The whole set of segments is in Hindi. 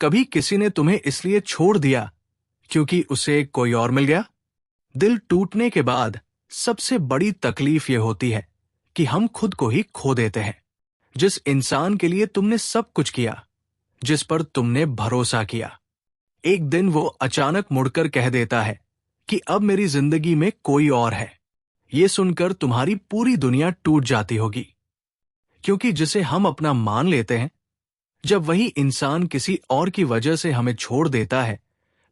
कभी किसी ने तुम्हें इसलिए छोड़ दिया क्योंकि उसे कोई और मिल गया? दिल टूटने के बाद सबसे बड़ी तकलीफ यह होती है कि हम खुद को ही खो देते हैं। जिस इंसान के लिए तुमने सब कुछ किया, जिस पर तुमने भरोसा किया, एक दिन वो अचानक मुड़कर कह देता है कि अब मेरी जिंदगी में कोई और है। ये सुनकर तुम्हारी पूरी दुनिया टूट जाती होगी, क्योंकि जिसे हम अपना मान लेते हैं, जब वही इंसान किसी और की वजह से हमें छोड़ देता है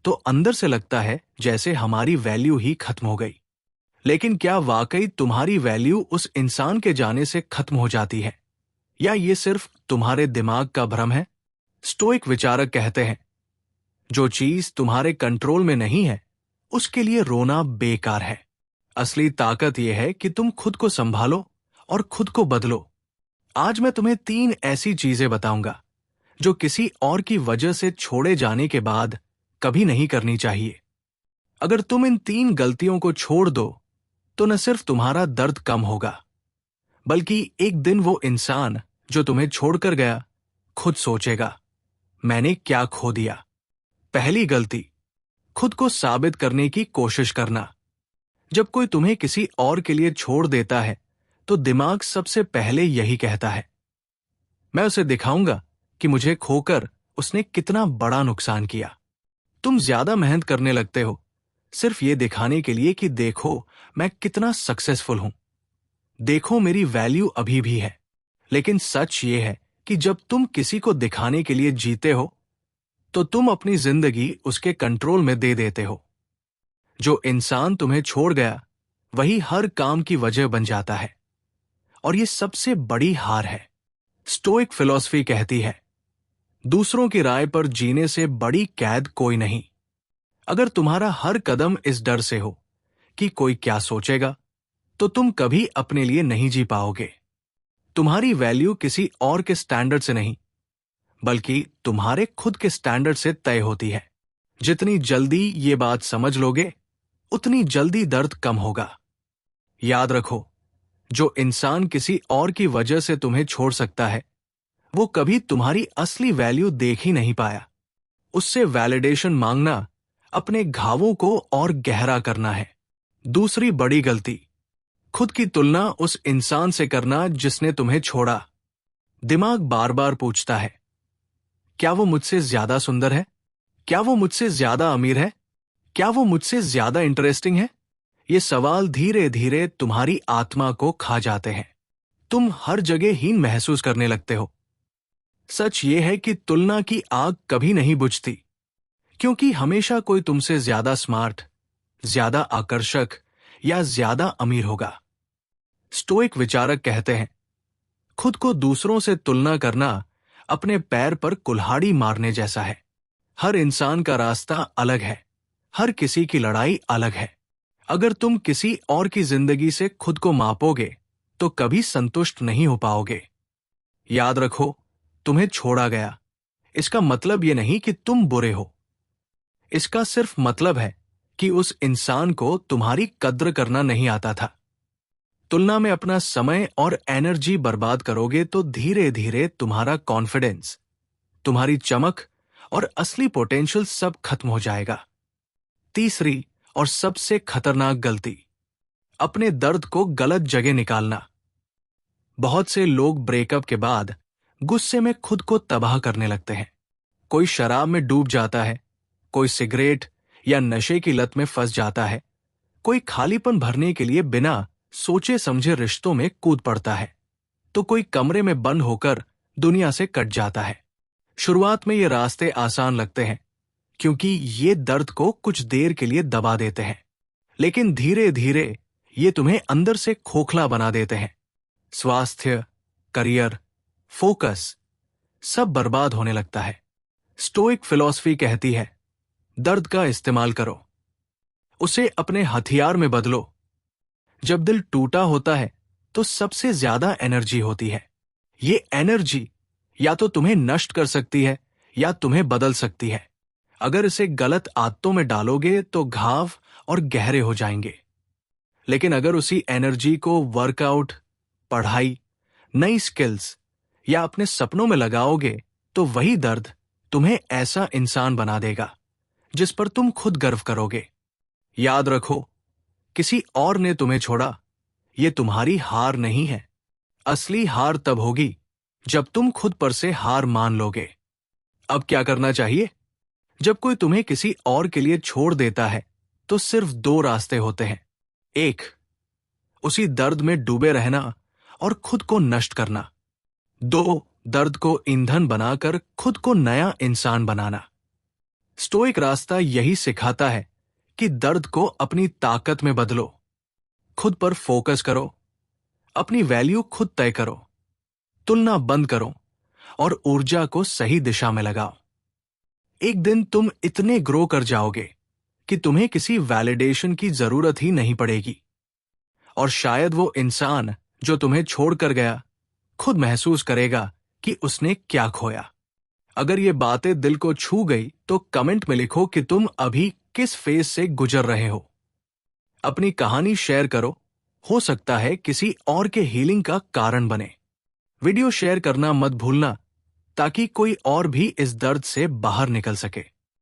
तो अंदर से लगता है जैसे हमारी वैल्यू ही खत्म हो गई। लेकिन क्या वाकई तुम्हारी वैल्यू उस इंसान के जाने से खत्म हो जाती है, या ये सिर्फ तुम्हारे दिमाग का भ्रम है? स्टोइक विचारक कहते हैं, जो चीज तुम्हारे कंट्रोल में नहीं है उसके लिए रोना बेकार है। असली ताकत यह है कि तुम खुद को संभालो और खुद को बदलो। आज मैं तुम्हें 3 ऐसी चीजें बताऊंगा जो किसी और की वजह से छोड़े जाने के बाद कभी नहीं करनी चाहिए। अगर तुम इन 3 गलतियों को छोड़ दो तो न सिर्फ तुम्हारा दर्द कम होगा, बल्कि एक दिन वो इंसान जो तुम्हें छोड़कर गया खुद सोचेगा, मैंने क्या खो दिया। पहली गलती, खुद को साबित करने की कोशिश करना। जब कोई तुम्हें किसी और के लिए छोड़ देता है तो दिमाग सबसे पहले यही कहता है, मैं उसे दिखाऊंगा कि मुझे खोकर उसने कितना बड़ा नुकसान किया। तुम ज्यादा मेहनत करने लगते हो सिर्फ ये दिखाने के लिए कि देखो मैं कितना सक्सेसफुल हूं, देखो मेरी वैल्यू अभी भी है। लेकिन सच ये है कि जब तुम किसी को दिखाने के लिए जीते हो तो तुम अपनी जिंदगी उसके कंट्रोल में दे देते हो। जो इंसान तुम्हें छोड़ गया वही हर काम की वजह बन जाता है, और ये सबसे बड़ी हार है। स्टोइक फिलॉसफी कहती है, दूसरों की राय पर जीने से बड़ी कैद कोई नहीं। अगर तुम्हारा हर कदम इस डर से हो कि कोई क्या सोचेगा, तो तुम कभी अपने लिए नहीं जी पाओगे। तुम्हारी वैल्यू किसी और के स्टैंडर्ड से नहीं, बल्कि तुम्हारे खुद के स्टैंडर्ड से तय होती है। जितनी जल्दी ये बात समझ लोगे, उतनी जल्दी दर्द कम होगा। याद रखो, जो इंसान किसी और की वजह से तुम्हें छोड़ सकता है, वो कभी तुम्हारी असली वैल्यू देख ही नहीं पाया। उससे वैलिडेशन मांगना अपने घावों को और गहरा करना है। दूसरी बड़ी गलती, खुद की तुलना उस इंसान से करना जिसने तुम्हें छोड़ा। दिमाग बार बार पूछता है, क्या वो मुझसे ज्यादा सुंदर है? क्या वो मुझसे ज्यादा अमीर है? क्या वो मुझसे ज्यादा इंटरेस्टिंग है? ये सवाल धीरे धीरे तुम्हारी आत्मा को खा जाते हैं। तुम हर जगह हीन महसूस करने लगते हो। सच ये है कि तुलना की आग कभी नहीं बुझती, क्योंकि हमेशा कोई तुमसे ज्यादा स्मार्ट, ज्यादा आकर्षक या ज्यादा अमीर होगा। स्टोइक विचारक कहते हैं, खुद को दूसरों से तुलना करना अपने पैर पर कुल्हाड़ी मारने जैसा है। हर इंसान का रास्ता अलग है, हर किसी की लड़ाई अलग है। अगर तुम किसी और की जिंदगी से खुद को मापोगे तो कभी संतुष्ट नहीं हो पाओगे। याद रखो, तुम्हें छोड़ा गया, इसका मतलब यह नहीं कि तुम बुरे हो। इसका सिर्फ मतलब है कि उस इंसान को तुम्हारी कद्र करना नहीं आता था। तुलना में अपना समय और एनर्जी बर्बाद करोगे तो धीरे धीरे तुम्हारा कॉन्फिडेंस, तुम्हारी चमक और असली पोटेंशियल सब खत्म हो जाएगा। तीसरी और सबसे खतरनाक गलती, अपने दर्द को गलत जगह निकालना। बहुत से लोग ब्रेकअप के बाद गुस्से में खुद को तबाह करने लगते हैं। कोई शराब में डूब जाता है, कोई सिगरेट या नशे की लत में फंस जाता है, कोई खालीपन भरने के लिए बिना सोचे समझे रिश्तों में कूद पड़ता है, तो कोई कमरे में बंद होकर दुनिया से कट जाता है। शुरुआत में ये रास्ते आसान लगते हैं, क्योंकि ये दर्द को कुछ देर के लिए दबा देते हैं, लेकिन धीरे धीरे ये तुम्हें अंदर से खोखला बना देते हैं। स्वास्थ्य, करियर, फोकस सब बर्बाद होने लगता है। स्टोइक फिलॉसफी कहती है, दर्द का इस्तेमाल करो, उसे अपने हथियार में बदलो। जब दिल टूटा होता है तो सबसे ज्यादा एनर्जी होती है। ये एनर्जी या तो तुम्हें नष्ट कर सकती है या तुम्हें बदल सकती है। अगर इसे गलत आदतों में डालोगे तो घाव और गहरे हो जाएंगे। लेकिन अगर उसी एनर्जी को वर्कआउट, पढ़ाई, नई स्किल्स या अपने सपनों में लगाओगे तो वही दर्द तुम्हें ऐसा इंसान बना देगा जिस पर तुम खुद गर्व करोगे। याद रखो, किसी और ने तुम्हें छोड़ा, ये तुम्हारी हार नहीं है। असली हार तब होगी जब तुम खुद पर से हार मान लोगे। अब क्या करना चाहिए? जब कोई तुम्हें किसी और के लिए छोड़ देता है तो सिर्फ दो रास्ते होते हैं। एक, उसी दर्द में डूबे रहना और खुद को नष्ट करना। दो, दर्द को ईंधन बनाकर खुद को नया इंसान बनाना। स्टोइक रास्ता यही सिखाता है कि दर्द को अपनी ताकत में बदलो, खुद पर फोकस करो, अपनी वैल्यू खुद तय करो, तुलना बंद करो और ऊर्जा को सही दिशा में लगाओ। एक दिन तुम इतने ग्रो कर जाओगे कि तुम्हें किसी वैलिडेशन की जरूरत ही नहीं पड़ेगी। और शायद वो इंसान जो तुम्हें छोड़कर गया खुद महसूस करेगा कि उसने क्या खोया। अगर ये बातें दिल को छू गई तो कमेंट में लिखो कि तुम अभी किस फेज से गुजर रहे हो। अपनी कहानी शेयर करो, हो सकता है किसी और के हीलिंग का कारण बने। वीडियो शेयर करना मत भूलना ताकि कोई और भी इस दर्द से बाहर निकल सके।